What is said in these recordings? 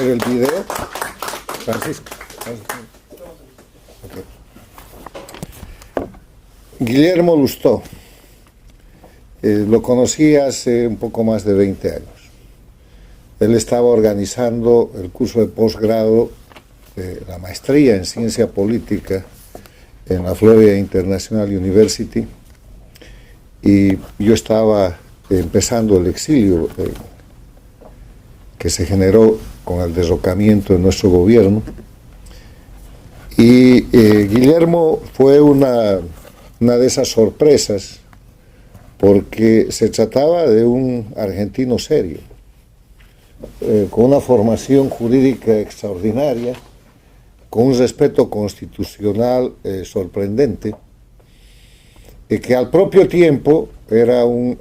poner el video. Francisco. Okay. Guillermo Lustó. Lo conocí hace un poco más de 20 años. Él estaba organizando el curso de posgrado de la maestría en ciencia política en la Florida International University, y yo estaba empezando el exilio que se generó con el derrocamiento de nuestro gobierno, y Guillermo fue una de esas sorpresas, porque se trataba de un argentino serio, con una formación jurídica extraordinaria, con un respeto constitucional sorprendente, y que al propio tiempo era un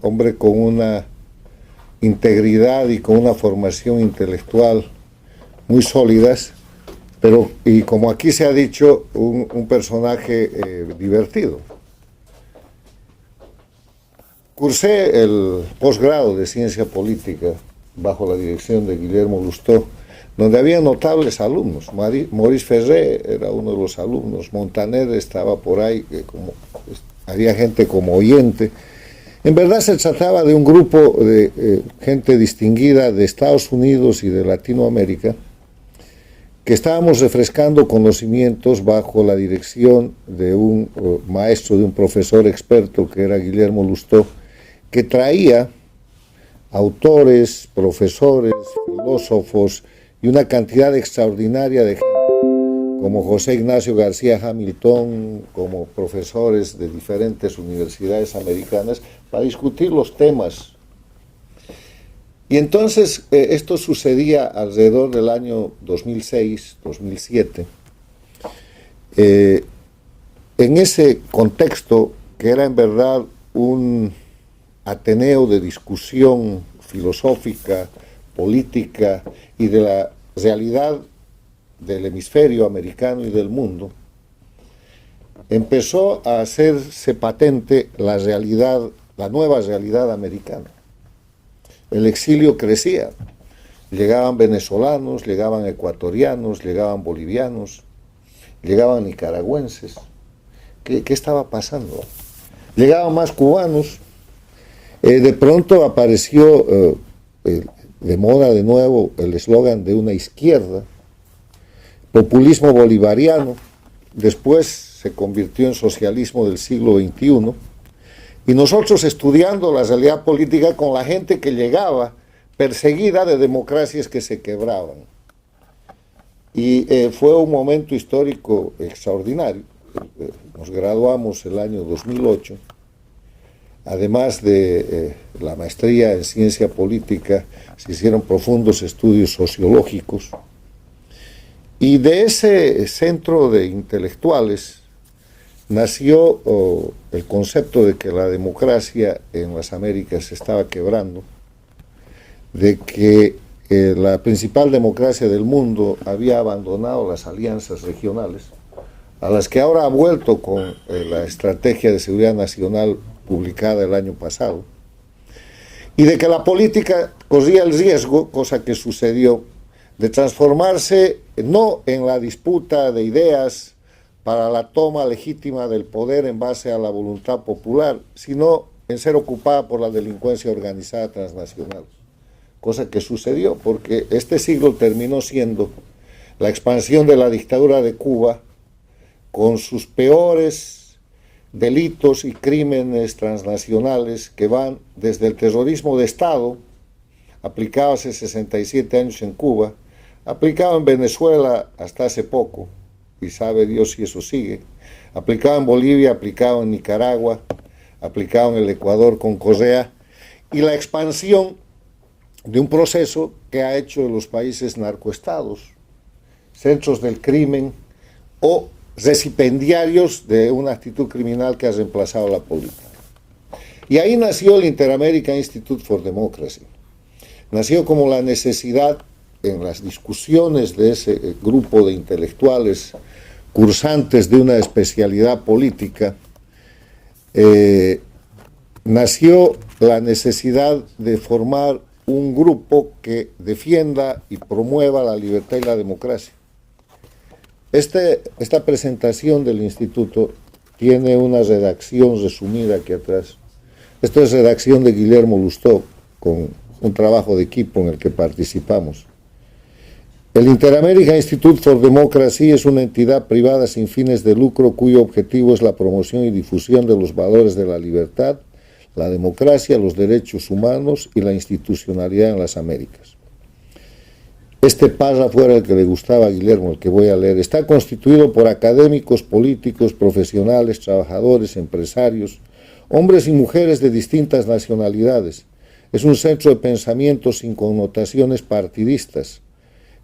hombre con una integridad y con una formación intelectual muy sólidas, pero, y como aquí se ha dicho, un personaje divertido. Cursé el posgrado de ciencia política bajo la dirección de Guillermo Lustó, donde había notables alumnos. Maurice Ferré era uno de los alumnos, Montaner estaba por ahí, había gente como oyente. En verdad se trataba de un grupo de gente distinguida de Estados Unidos y de Latinoamérica, que estábamos refrescando conocimientos bajo la dirección de un maestro, de un profesor experto que era Guillermo Lustó, que traía autores, profesores, filósofos y una cantidad extraordinaria de gente, como José Ignacio García Hamilton, como profesores de diferentes universidades americanas, para discutir los temas. Y entonces esto sucedía alrededor del año 2006, 2007. En ese contexto, que era en verdad un ateneo de discusión filosófica, política y de la realidad del hemisferio americano y del mundo, empezó a hacerse patente la realidad, la nueva realidad americana. El exilio crecía, llegaban venezolanos, llegaban ecuatorianos, llegaban bolivianos, llegaban nicaragüenses. ¿Qué estaba pasando? Llegaban más cubanos. De pronto apareció de moda de nuevo el eslogan de una izquierda, populismo bolivariano, después se convirtió en socialismo del siglo XXI, y nosotros estudiando la realidad política con la gente que llegaba perseguida de democracias que se quebraban. Y fue un momento histórico extraordinario. Nos graduamos el año 2008. Además de la maestría en ciencia política, se hicieron profundos estudios sociológicos, y de ese centro de intelectuales nació el concepto de que la democracia en las Américas se estaba quebrando, de que la principal democracia del mundo había abandonado las alianzas regionales, a las que ahora ha vuelto con la Estrategia de Seguridad Nacional publicada el año pasado, y de que la política corría el riesgo, cosa que sucedió, de transformarse no en la disputa de ideas para la toma legítima del poder en base a la voluntad popular, sino en ser ocupada por la delincuencia organizada transnacional, cosa que sucedió porque este siglo terminó siendo la expansión de la dictadura de Cuba con sus peores delitos y crímenes transnacionales que van desde el terrorismo de Estado, aplicado hace 67 años en Cuba, aplicado en Venezuela hasta hace poco, y sabe Dios si eso sigue, aplicado en Bolivia, aplicado en Nicaragua, aplicado en el Ecuador con Correa, y la expansión de un proceso que ha hecho de los países narcoestados centros del crimen o recipendiarios de una actitud criminal que ha reemplazado la política. Y ahí nació el Inter-American Institute for Democracy. Nació como la necesidad, en las discusiones de ese grupo de intelectuales cursantes de una especialidad política, nació la necesidad de formar un grupo que defienda y promueva la libertad y la democracia. Esta presentación del instituto tiene una redacción resumida aquí atrás. Esto es redacción de Guillermo Lustó, con un trabajo de equipo en el que participamos. El Inter-American Institute for Democracy es una entidad privada sin fines de lucro cuyo objetivo es la promoción y difusión de los valores de la libertad, la democracia, los derechos humanos y la institucionalidad en las Américas. Este párrafo era el que le gustaba a Guillermo, el que voy a leer. Está constituido por académicos, políticos, profesionales, trabajadores, empresarios, hombres y mujeres de distintas nacionalidades. Es un centro de pensamiento sin connotaciones partidistas,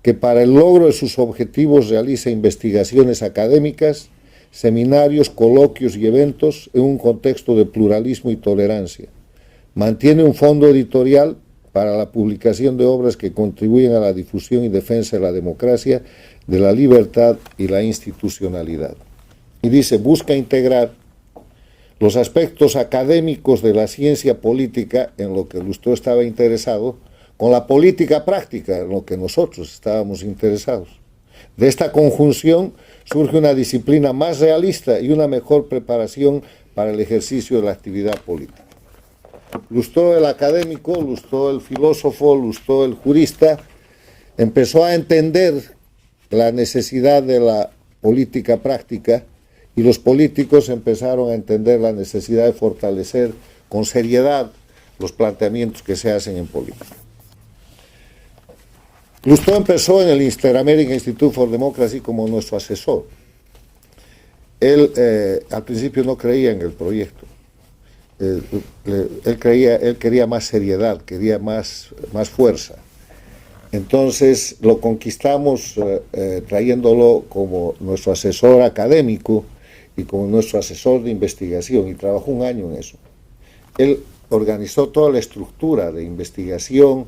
que para el logro de sus objetivos realiza investigaciones académicas, seminarios, coloquios y eventos en un contexto de pluralismo y tolerancia. Mantiene un fondo editorial para la publicación de obras que contribuyen a la difusión y defensa de la democracia, de la libertad y la institucionalidad. Y dice, busca integrar los aspectos académicos de la ciencia política, en lo que Lustó estaba interesado, con la política práctica, en lo que nosotros estábamos interesados. De esta conjunción surge una disciplina más realista y una mejor preparación para el ejercicio de la actividad política. Lustó el académico, Lustó el filósofo, Lustó el jurista, empezó a entender la necesidad de la política práctica y los políticos empezaron a entender la necesidad de fortalecer con seriedad los planteamientos que se hacen en política. Lustó empezó en el Inter-American Institute for Democracy como nuestro asesor. Él al principio no creía en el proyecto. Él quería más seriedad, quería más fuerza. Entonces lo conquistamos trayéndolo como nuestro asesor académico y como nuestro asesor de investigación, y trabajó un año en eso. Él organizó toda la estructura de investigación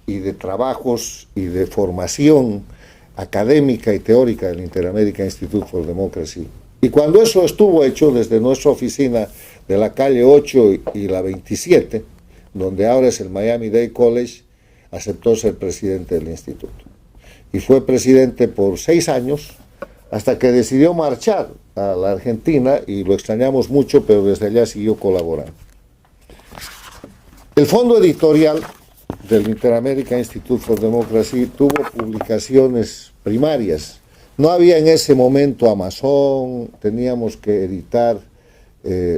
y de trabajos y de formación académica y teórica del Inter-American Institute for Democracy. Y cuando eso estuvo hecho, desde nuestra oficina de la calle 8 y la 27, donde ahora es el Miami-Dade College, aceptó ser presidente del instituto. Y fue presidente por 6 años, hasta que decidió marchar a la Argentina, y lo extrañamos mucho, pero desde allá siguió colaborando. El fondo editorial del Inter-American Institute for Democracy tuvo publicaciones primarias. No había en ese momento Amazon, teníamos que editar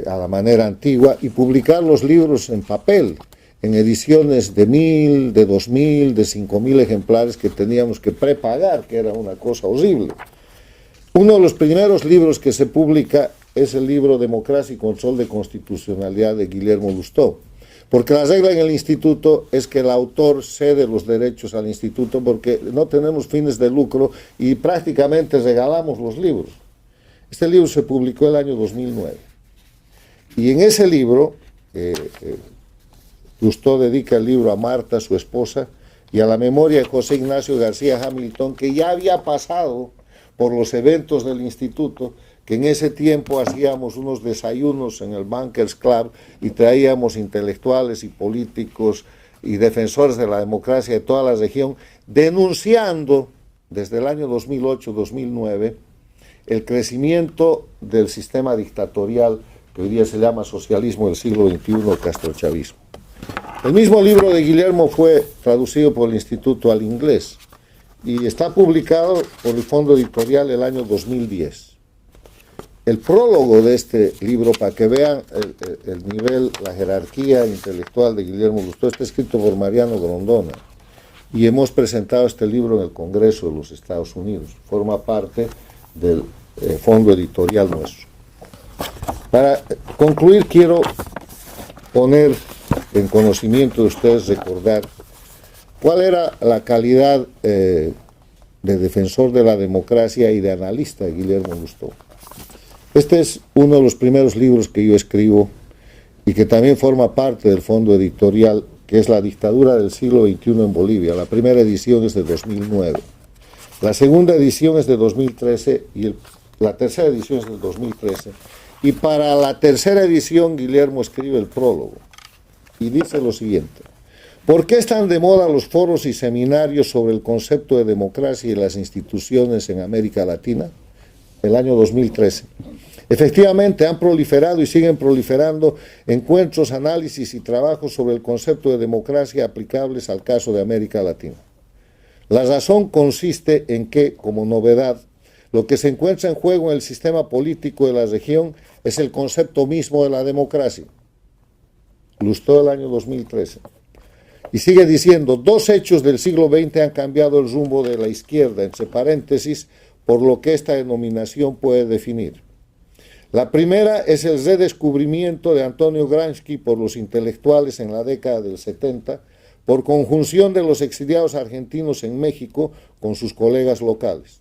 a la manera antigua y publicar los libros en papel, en ediciones de 1,000, de 2,000, de 5,000 ejemplares que teníamos que prepagar, que era una cosa horrible. Uno de los primeros libros que se publica es el libro Democracia y Control de Constitucionalidad de Guillermo Lustó. Porque la regla en el instituto es que el autor cede los derechos al instituto porque no tenemos fines de lucro y prácticamente regalamos los libros. Este libro se publicó el año 2009. Y en ese libro, Lustó dedica el libro a Marta, su esposa, y a la memoria de José Ignacio García Hamilton, que ya había pasado por los eventos del instituto, que en ese tiempo hacíamos unos desayunos en el Bankers Club y traíamos intelectuales y políticos y defensores de la democracia de toda la región, denunciando desde el año 2008-2009 el crecimiento del sistema dictatorial que hoy día se llama socialismo del siglo XXI, castrochavismo. El mismo libro de Guillermo fue traducido por el instituto al inglés y está publicado por el fondo editorial el año 2010. El prólogo de este libro, para que vean el nivel, la jerarquía intelectual de Guillermo Lustó, está escrito por Mariano Grondona y hemos presentado este libro en el Congreso de los Estados Unidos. Forma parte del fondo editorial nuestro. Para concluir, quiero poner en conocimiento de ustedes, recordar cuál era la calidad de defensor de la democracia y de analista de Guillermo Lustó. Este es uno de los primeros libros que yo escribo y que también forma parte del fondo editorial, que es La dictadura del siglo XXI en Bolivia. La primera edición es de 2009. La segunda edición es de 2013 y la tercera edición es de 2013. Y para la tercera edición Guillermo escribe el prólogo y dice lo siguiente: ¿Por qué están de moda los foros y seminarios sobre el concepto de democracia y las instituciones en América Latina? El año 2013. Efectivamente, han proliferado y siguen proliferando encuentros, análisis y trabajos sobre el concepto de democracia aplicables al caso de América Latina. La razón consiste en que, como novedad, lo que se encuentra en juego en el sistema político de la región es el concepto mismo de la democracia. Lustró el año 2013. Y sigue diciendo, 2 hechos del siglo XX han cambiado el rumbo de la izquierda, entre paréntesis, por lo que esta denominación puede definir. La primera es el redescubrimiento de Antonio Gramsci por los intelectuales en la década del 70, por conjunción de los exiliados argentinos en México con sus colegas locales.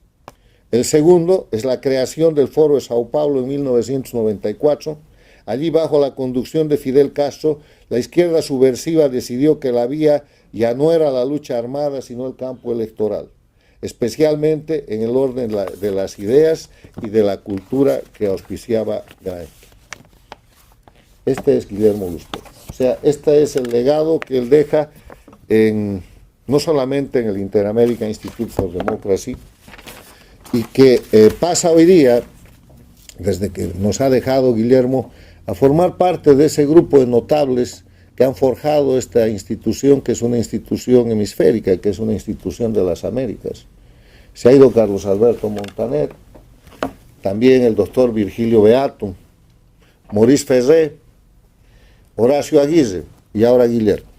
El segundo es la creación del Foro de Sao Paulo en 1994. Allí, bajo la conducción de Fidel Castro, la izquierda subversiva decidió que la vía ya no era la lucha armada, sino el campo electoral, especialmente en el orden de las ideas y de la cultura que auspiciaba Gramsci. Este es Guillermo Lustó. O sea, este es el legado que él deja no solamente en el Inter-American Institute for Democracy, y que pasa hoy día, desde que nos ha dejado Guillermo, a formar parte de ese grupo de notables que han forjado esta institución, que es una institución hemisférica, que es una institución de las Américas. Se ha ido Carlos Alberto Montaner, también el doctor Virgilio Beato, Maurice Ferré, Horacio Aguirre y ahora Guillermo.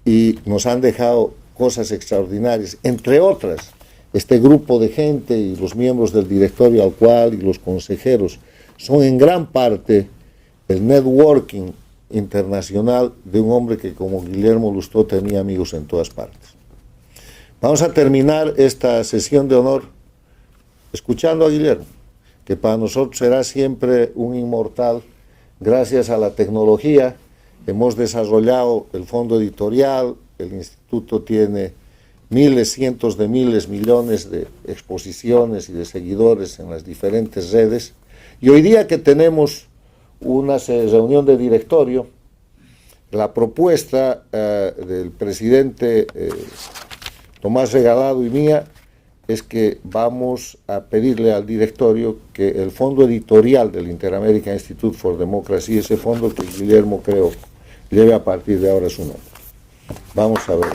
Y nos han dejado cosas extraordinarias, entre otras, este grupo de gente y los miembros del directorio al cual y los consejeros son en gran parte el networking internacional de un hombre que como Guillermo Lustó tenía amigos en todas partes. Vamos a terminar esta sesión de honor escuchando a Guillermo, que para nosotros será siempre un inmortal. Gracias a la tecnología hemos desarrollado el fondo editorial, el instituto tiene miles, cientos de miles, millones de exposiciones y de seguidores en las diferentes redes. Y hoy día que tenemos una reunión de directorio, la propuesta del presidente Tomás Regalado y mía es que vamos a pedirle al directorio que el fondo editorial del Inter-American Institute for Democracy, ese fondo que Guillermo creo lleve a partir de ahora su nombre. Vamos a ver.